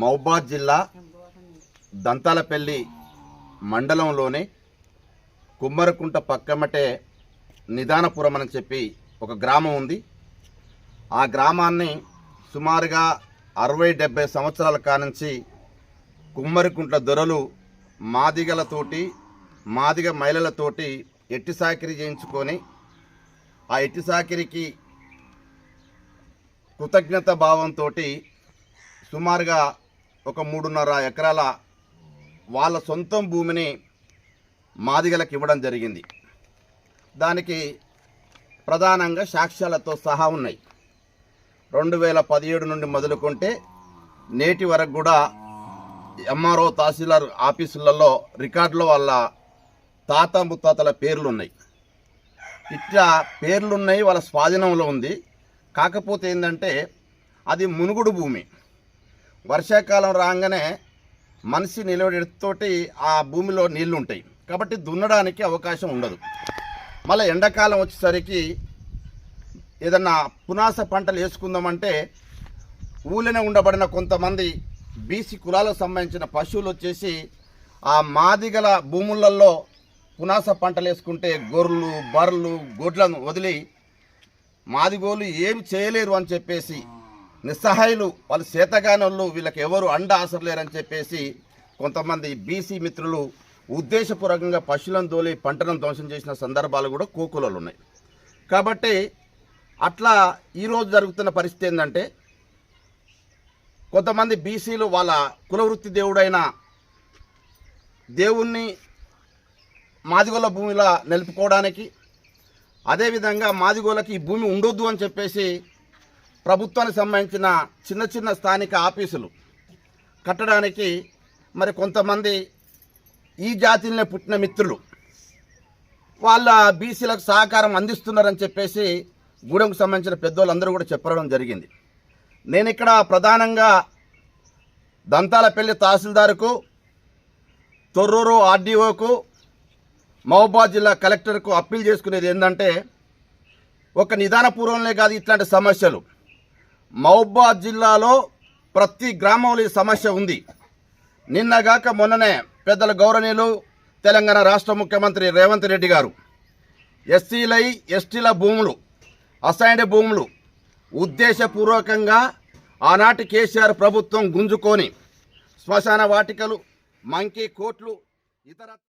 మహబూబాద్ జిల్లా దంతాలపల్లి మండలంలోని కుమ్మరకుంట పక్కమటే నిదానపురం అని చెప్పి ఒక గ్రామం ఉంది. ఆ గ్రామాన్ని సుమారుగా 60-70 సంవత్సరాల కానుంచి కుమ్మరికుంట్ల దొరలు మాదిగలతోటి మాదిగ మహిళలతోటి ఎట్టి సాకిరీ చేయించుకొని ఆ ఎట్టి సాకిరికి కృతజ్ఞత భావంతో సుమారుగా ఒక 3.5 ఎకరాల వాళ్ళ సొంతం భూమిని మాదిగలకు ఇవ్వడం జరిగింది. దానికి ప్రధానంగా సాక్ష్యాలతో సహా ఉన్నాయి. 2017 నుండి మొదలుకుంటే నేటి వరకు కూడా ఎంఆర్ఓ తహసీల్దార్ ఆఫీసులలో రికార్డులో వాళ్ళ తాత ముత్తాతల పేర్లు ఉన్నాయి. ఇట్లా పేర్లున్నాయి, వాళ్ళ స్వాధీనంలో ఉంది. కాకపోతే ఏంటంటే అది మునుగుడు భూమి. వర్షాకాలం రాగానే మనిషి నిలబడితోటి ఆ భూమిలో నీళ్లు ఉంటాయి కాబట్టి దున్నడానికి అవకాశం ఉండదు. మళ్ళీ ఎండాకాలం వచ్చేసరికి ఏదన్నా పునాస పంటలు వేసుకుందామంటే ఊళ్ళనే ఉండబడిన కొంతమంది బీసీ కులాలకు సంబంధించిన పశువులు వచ్చేసి ఆ మాదిగల భూములలో పునాస పంటలు వేసుకుంటే గొర్రెలు బర్రెలు గొడ్లను వదిలి మాదిగోళ్ళు ఏమి చేయలేరు అని చెప్పేసి నిస్సహాయులు, వాళ్ళు చేతగానోళ్ళు, వీళ్ళకి ఎవరు అండ ఆసరు లేరని చెప్పేసి కొంతమంది బీసీ మిత్రులు ఉద్దేశపూర్వకంగా పశువులను తోలి పంటలను ధ్వంసం చేసిన సందర్భాలు కూడా కోకులలో ఉన్నాయి. కాబట్టి అట్లా ఈరోజు జరుగుతున్న పరిస్థితి ఏంటంటే కొంతమంది బీసీలు వాళ్ళ కులవృత్తి దేవుడైన దేవుణ్ణి మాదిగోళ్ళ భూమిలో నిలుపుకోవడానికి, అదేవిధంగా మాదిగోళ్ళకి ఈ భూమి ఉండొద్దు అని చెప్పేసి ప్రభుత్వానికి సంబంధించిన చిన్న చిన్న స్థానిక ఆఫీసులు కట్టడానికి మరి కొంతమంది ఈ జాతిలోనే పుట్టిన మిత్రులు వాళ్ళ బీసీలకు సహకారం అందిస్తున్నారని చెప్పేసి గూడెంకు సంబంధించిన పెద్దోళ్ళందరూ కూడా చెప్పడం జరిగింది. నేను ఇక్కడ ప్రధానంగా దంతాలపల్లి తహసీల్దార్కు, తొర్రూరు ఆర్డీఓకు, మహబూబాద్ జిల్లా కలెక్టర్కు అప్పీల్ చేసుకునేది ఏంటంటే ఒక నిదానపూర్వంలో కాదు ఇట్లాంటి సమస్యలు మహబూబాద్ జిల్లాలో ప్రతి గ్రామంలో ఈ సమస్య ఉంది. నిన్నగాక మొన్ననే పెద్దల గౌరవనీయులు తెలంగాణ రాష్ట్ర ముఖ్యమంత్రి రేవంత్ రెడ్డి గారు ఎస్సీలై ఎస్టీల భూములు, అసైన్డ్ భూములు ఉద్దేశపూర్వకంగా ఆనాటి కేసీఆర్ ప్రభుత్వం గుంజుకొని శ్మశాన వాటికలు, మంకీ కోట్లు, ఇతర